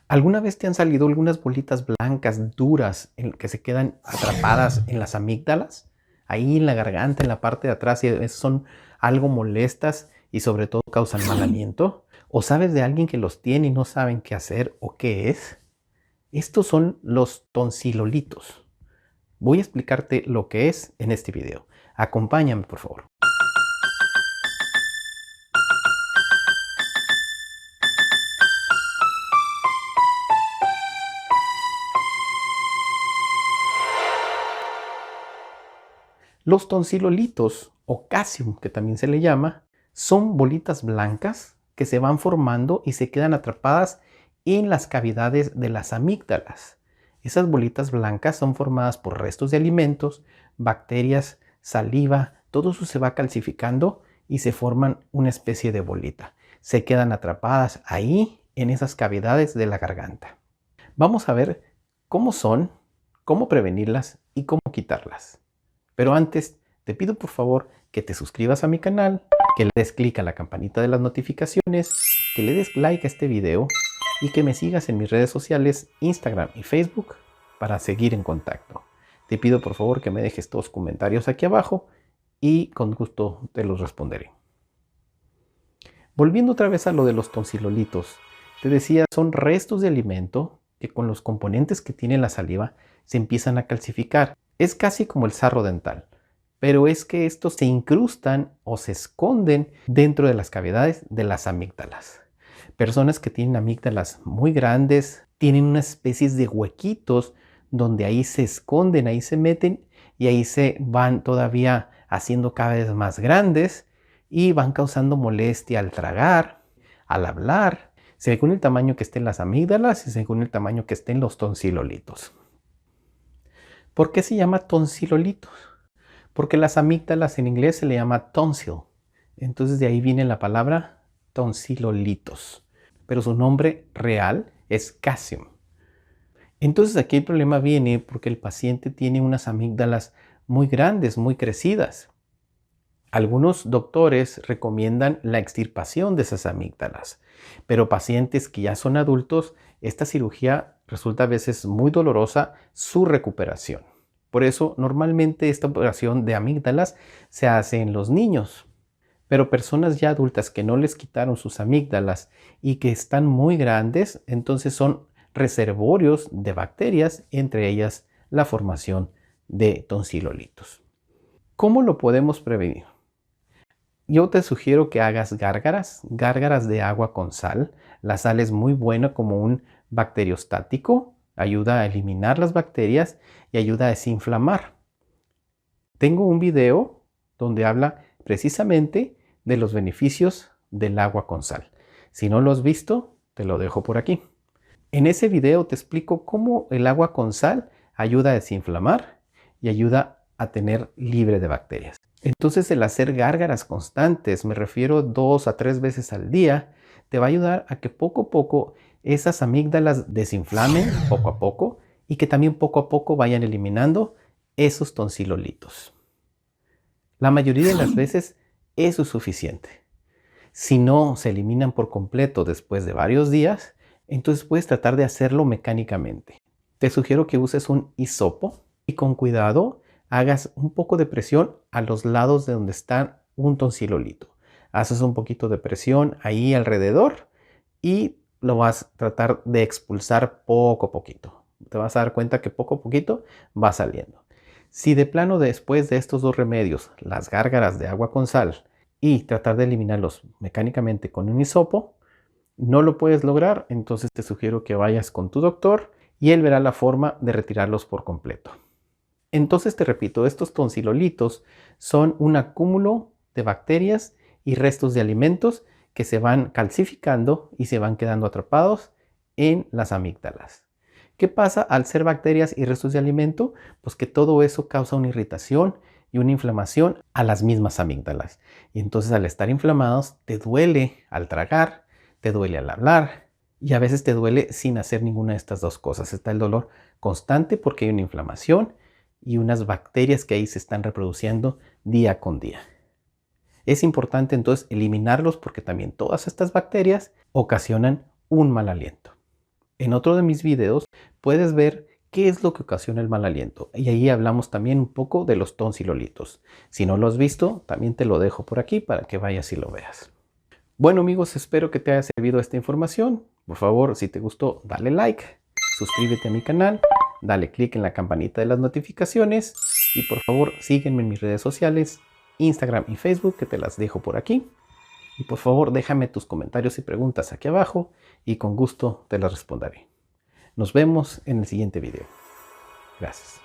¿Alguna vez te han salido algunas bolitas blancas, duras, que se quedan atrapadas en las amígdalas? Ahí en la garganta, en la parte de atrás, y son algo molestas y sobre todo causan mal aliento. ¿O sabes de alguien que los tiene y no saben qué hacer o qué es? Estos son los tonsilolitos. Voy a explicarte lo que es en este video. Acompáñame, por favor. Los tonsilolitos, o casium, que también se le llama, son bolitas blancas que se van formando y se quedan atrapadas en las cavidades de las amígdalas. Esas bolitas blancas son formadas por restos de alimentos, bacterias, saliva, todo eso se va calcificando y se forman una especie de bolita. Se quedan atrapadas ahí en esas cavidades de la garganta. Vamos a ver cómo son, cómo prevenirlas y cómo quitarlas. Pero antes, te pido por favor que te suscribas a mi canal, que le des clic a la campanita de las notificaciones, que le des like a este video y que me sigas en mis redes sociales, Instagram y Facebook para seguir en contacto. Te pido por favor que me dejes tus comentarios aquí abajo y con gusto te los responderé. Volviendo otra vez a lo de los tonsilolitos, te decía, son restos de alimento que con los componentes que tiene la saliva se empiezan a calcificar. Es casi como el sarro dental, pero es que estos se incrustan o se esconden dentro de las cavidades de las amígdalas. Personas que tienen amígdalas muy grandes tienen unas especies de huequitos donde ahí se esconden, ahí se meten y ahí se van todavía haciendo cada vez más grandes y van causando molestia al tragar, al hablar, según el tamaño que estén las amígdalas y según el tamaño que estén los tonsilolitos. ¿Por qué se llama tonsilolitos? Porque las amígdalas en inglés se le llama tonsil. Entonces de ahí viene la palabra tonsilolitos. Pero su nombre real es casium. Entonces aquí el problema viene porque el paciente tiene unas amígdalas muy grandes, muy crecidas. Algunos doctores recomiendan la extirpación de esas amígdalas, pero pacientes que ya son adultos, esta cirugía resulta a veces muy dolorosa su recuperación. Por eso normalmente esta operación de amígdalas se hace en los niños, pero personas ya adultas que no les quitaron sus amígdalas y que están muy grandes, entonces son reservorios de bacterias, entre ellas la formación de tonsilolitos. ¿Cómo lo podemos prevenir? Yo te sugiero que hagas gárgaras de agua con sal. La sal es muy buena como un bacteriostático, ayuda a eliminar las bacterias y ayuda a desinflamar. Tengo un video donde habla precisamente de los beneficios del agua con sal. Si no lo has visto, te lo dejo por aquí. En ese video te explico cómo el agua con sal ayuda a desinflamar y ayuda a tener libre de bacterias. Entonces el hacer gárgaras constantes, me refiero 2 a 3 veces al día, te va a ayudar a que poco a poco esas amígdalas desinflamen poco a poco y que también poco a poco vayan eliminando esos tonsilolitos. La mayoría de las veces eso es suficiente. Si no se eliminan por completo después de varios días, entonces puedes tratar de hacerlo mecánicamente. Te sugiero que uses un hisopo y con cuidado hagas un poco de presión a los lados de donde está un tonsilolito. Haces un poquito de presión ahí alrededor y lo vas a tratar de expulsar poco a poquito. Te vas a dar cuenta que poco a poquito va saliendo. Si de plano después de estos dos remedios, las gárgaras de agua con sal y tratar de eliminarlos mecánicamente con un hisopo, no lo puedes lograr, entonces te sugiero que vayas con tu doctor y él verá la forma de retirarlos por completo. Entonces te repito, estos tonsilolitos son un acúmulo de bacterias y restos de alimentos que se van calcificando y se van quedando atrapados en las amígdalas. ¿Qué pasa al ser bacterias y restos de alimento? Pues que todo eso causa una irritación y una inflamación a las mismas amígdalas. Y entonces al estar inflamados te duele al tragar, te duele al hablar y a veces te duele sin hacer ninguna de estas dos cosas. Está el dolor constante porque hay una inflamación y unas bacterias que ahí se están reproduciendo día con día. Es importante entonces eliminarlos porque también todas estas bacterias ocasionan un mal aliento. En otro de mis videos puedes ver qué es lo que ocasiona el mal aliento y ahí hablamos también un poco de los tonsilolitos. Si no lo has visto, también te lo dejo por aquí para que vayas y lo veas. Bueno amigos, espero que te haya servido esta información. Por favor, si te gustó, dale like, suscríbete a mi canal, dale click en la campanita de las notificaciones y por favor sígueme en mis redes sociales, Instagram y Facebook, que te las dejo por aquí. Y por favor déjame tus comentarios y preguntas aquí abajo y con gusto te las responderé. Nos vemos en el siguiente video. Gracias.